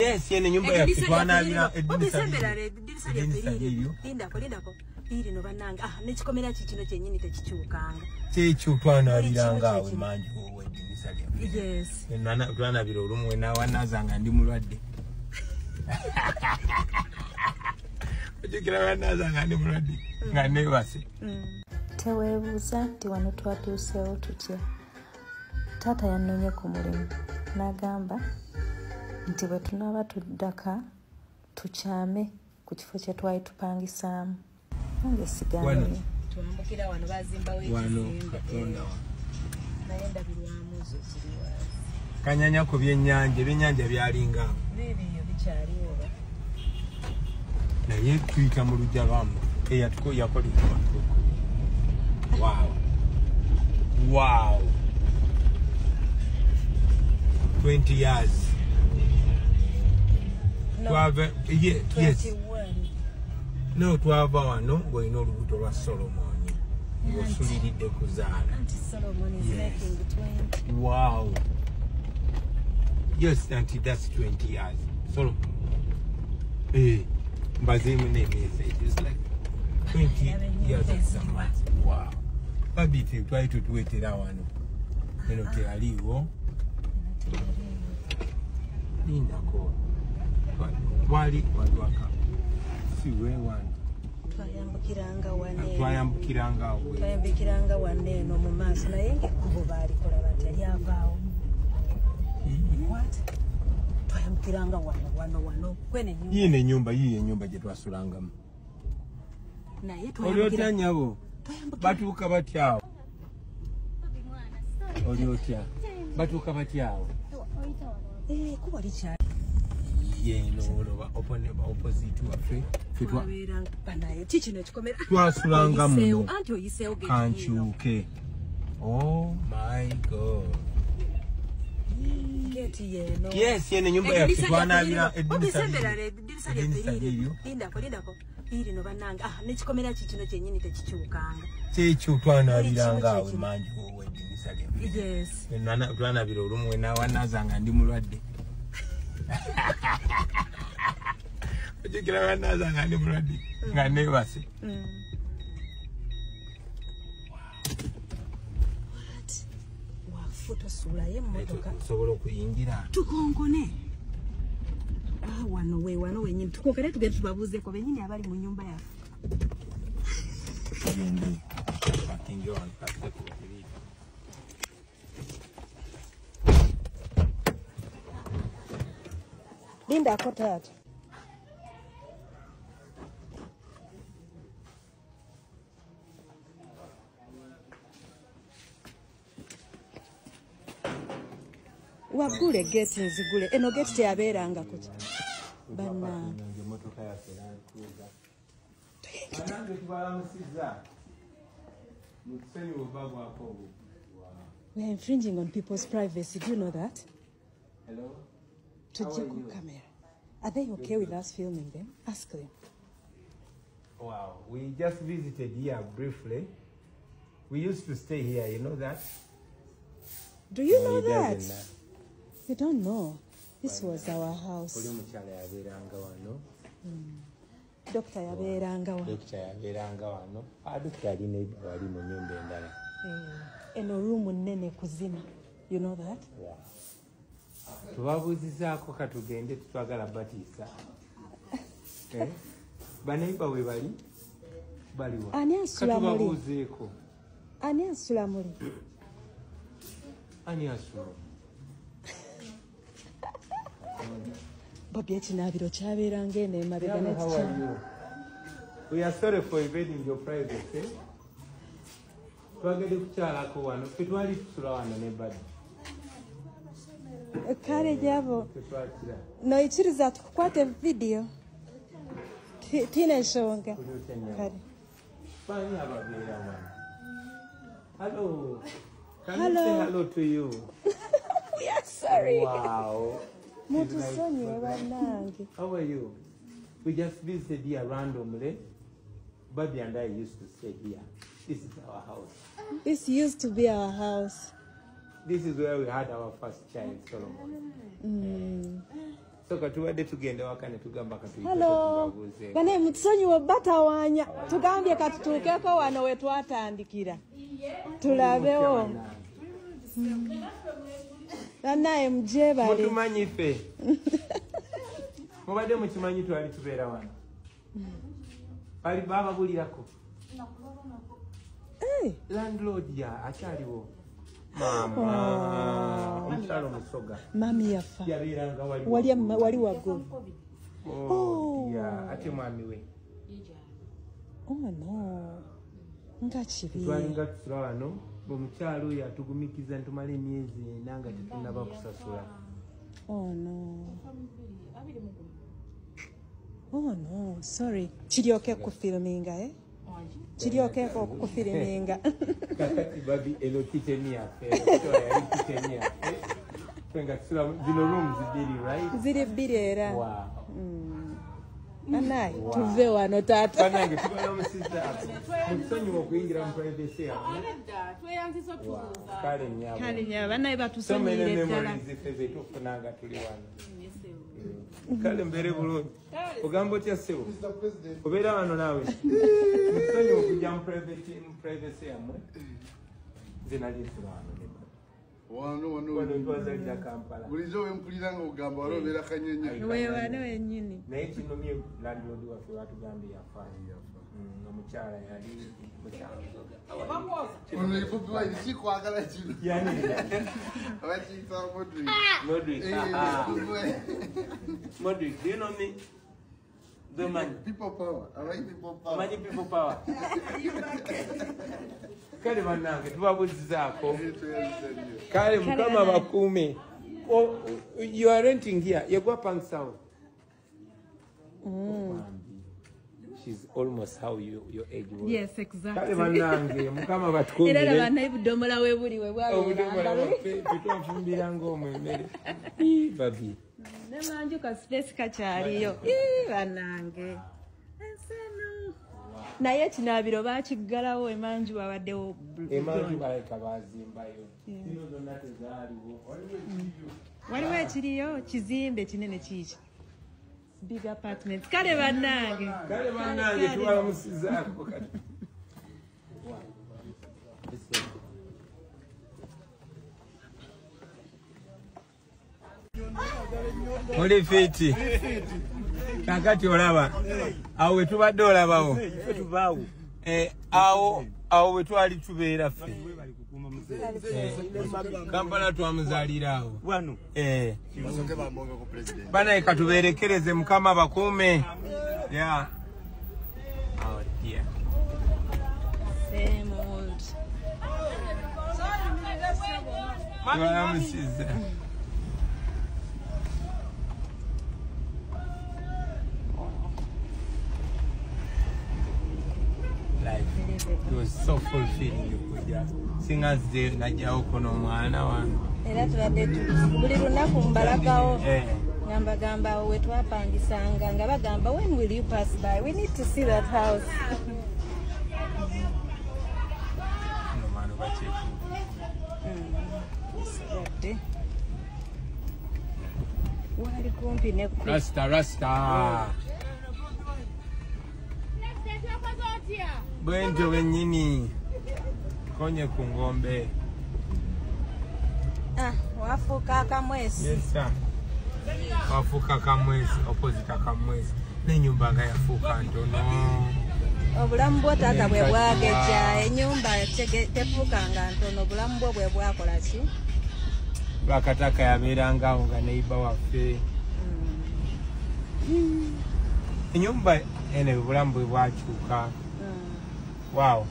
Yes, yene nyumba ya kitwana bila edinisa lyo. Lindako. Iri no bananga. Nekikomera kikino kyenyini tekikyukanga. Kyekutwana bilanga awo manji wo edinisa lyo. Yes. Nana twana biro olumwe na wanazanga ndi mulwadde. Ojikira wanazanga ndi mulwadde. Nga nebase. Teweebuuza nti wano twatuuseewo tutya. Taata yannonye ku mulimu n'agamba nti bwe tunaaba tuddaka tukyame ku kifo kye twali tupangisaamu. Nange sigamye. Twambukira wano bazimbawo ekizimbe. Naye ndabirwamu zo ziri wazi. Kanyanya ku byennyanja byalinga awo. Bibiyo bikyaliwo. Naye tuyita mu lujja lwamu yakolebwa. Wow. 20 years. No. 12, yes. 21. No, 12 wano ng'olina olubuto lwa Solomon. Ng'osuliridde kuzaala. Auntie Solomon is making 20. Wow. Yes, Auntie, that's 20 years. Solomon. Mbazimu n'emyezi. It's like 20 years and some months. Wow. Babiti twali tutuwetera wano. Eno teyaliwo. Lindako. Wali waka. Siwe wano. Twayambukiranga wane no mu maaso naye ng'ekkubo baalikola batya lyavaawo. What? Twayambukiranga wano. Kwene Yiye ennyumba gye twasulangamu. Naye Olyotya nyabo. Batuuka batyawo. Olyotya. Batuuka batyawo. Kuba likyali. Yeno oloba opposite waffe. Twabeeranga naye kikino ekikomera. Twasulanga muno. Anti oyiseewo gye. Kankyuke. Oh my God. Geti yeno. Yes, yene nyumba ya kitwana bila edinisa lyo. Lindako. Iri no bananga. Nekikomera kikino kyenyini tekikyukanga. Kyekutwana bilanga awo manji wo edinisa lyo. Yes. Nana twana biro olumwe na wanazanga ndi mulwadde. Ojikira wanazanga ndi mulwadde. Nga nebase. Foto sula ye mmotoka sobola okuyingira tukonkone wano wenyini tukonkone tugende tubabuuzeeko benyini abali mu nyumba yaffe. Lindako taata. Wagule geti nzigule. Eno geti teyabeeranga kuki. Bana. We're infringing on people's privacy. Do you know that? Hello? Tujiku camera. Are they okay with us filming them? Ask them. Wow. We just visited here briefly. We used to stay here. You know that? Do you know that? You don't know. This was our house. Doctor yabeeranga wano. Doctor alina wali mu nyumba endala. Eno room nnene kuzima. You know that? Wow. Tubabuuzizaako katugende tutwagala batiisa. Baneiba we bali? Baliwa. Ani asula muli? Katubabuuzeeko. Ani asula muli? Ani asula? Bobby ekinaabiro kyabeeranga eno emabega n'ekikyamu. We are sorry for invading your privacy. Twagede kukyalako wano. Twali tusula wano ne Baddi. Kale gyabo. Noikiriza tukukwate video. Tina ensonga. Kale. Bani ababeera wano. Hello. Can Hello. we say hello to you? We are sorry. Wow. Mutusonyiwe bannange. How are you? We just visited here randomly. Bobby and I used to stay here. This is our house. This used to be our house. This is where we had our first child, Solomon. So katubadde tugenda waka ne tugamba katuyite Hello. Bane mutusonyiwe batawanya. Tugambye katutuukeko wano we twatandikira. Tulabewo. Naye mjebale. Mutumanyi ffe. Mubadde mukimanyi twali tubeera wano. Bali baba bulirako. Landlord ya akyaliwo. Mama. Omukyalo musoga. Mami yafa. Yabeeranga wali waggulu. Oh, yeah. Ate mwami we. Oh no. Nga kibi. Twalinga tusula wano. Omukyalo yatugumikiza ntumala emyezi 4 nga tetunnaba kusasula. Oh no. Oh no, sorry. Kiryoke ku filminga Kiryoke ku filminga. Kakati babi elo kitenia. Kitenia. Twenga tusula zino rooms ziri right? Ziri birera. Wow. Anai, tuve wano tata. Banange tubala omusizza. Mutusonyiwa okuyingira mu privacy yawe. Kale nyaba naye batusonyiire ddala. Tufunanga tuli wano. Kale mbere bulungi. Ogamba otya ssebo? Obeera wano naawe. Mutusonyiwa okujja mu privacy yawe. Nze nali nsula wano ne wano Kampala. Bulizo wempulira nga ogamba wali obeera kanyenye. Wano wennyini. Naye kinomye landlord waffe watugambye yafa. Omukyala yali mukyala. Ono ipupi wa isi kwagala kino. Yani. Abakiyita Modric. Modric. Modric, do you know me? The man. People power. I like people power. Manyi people power. Kale bannange tubabuzizaako. Kale mukama bakuume. You are renting here. You go Pang Sound. She's almost how your age was. Yes, exactly. Kale bannange mukama batukuumire. Era banaye budomola we buli we bwalira. Tutwafumbira ng'omwemere. Babi. Nemanju ka space kakyaliyo. Bannange. Naye kinabiro bakiggalawo emanju wabaddewo. Emanju baleka bazimbayo. Zino zonna tezaaliwo. Waliwo ekiriyo kizimbe kinene kiiki. Big apartments. Kale bannange. Kale bannange tubalamusizaako kati. Oli fiti. Kakati olaba. Awo wetubadde olabawo. Tubaawo. Awo wetwali tubeera ffe. Kampala twamuzaalira awo. Wano. Banaye katubeerekereze mukama bakuume. Yeah. Oh dear. Same old. Tubalamusiza. It was so fulfilling. Singers day najjawo kono omwana wange. Era tubadde buli lunaku mbalagawo. Gamba we twapangisanga nga bagamba when will you pass by? We need to see that house. No man bachefu. Wali kumpi ne Rasta. Bwenjo wennyini konye ku ngombe. Wafuuka akamwesi. Yes sir. Wafuuka akamwesi opposite akamwesi. N'ennyumba nga yafuuka ntono. Obulamu bwo taata bwe bwageja ennyumba tefuukanga ntono obulamu bwo bwe bwakola ki? Bakataka yabeeranga awo nga neighbor waffe. Ennyumba ene obulamu bwe bwakyuka. Wow.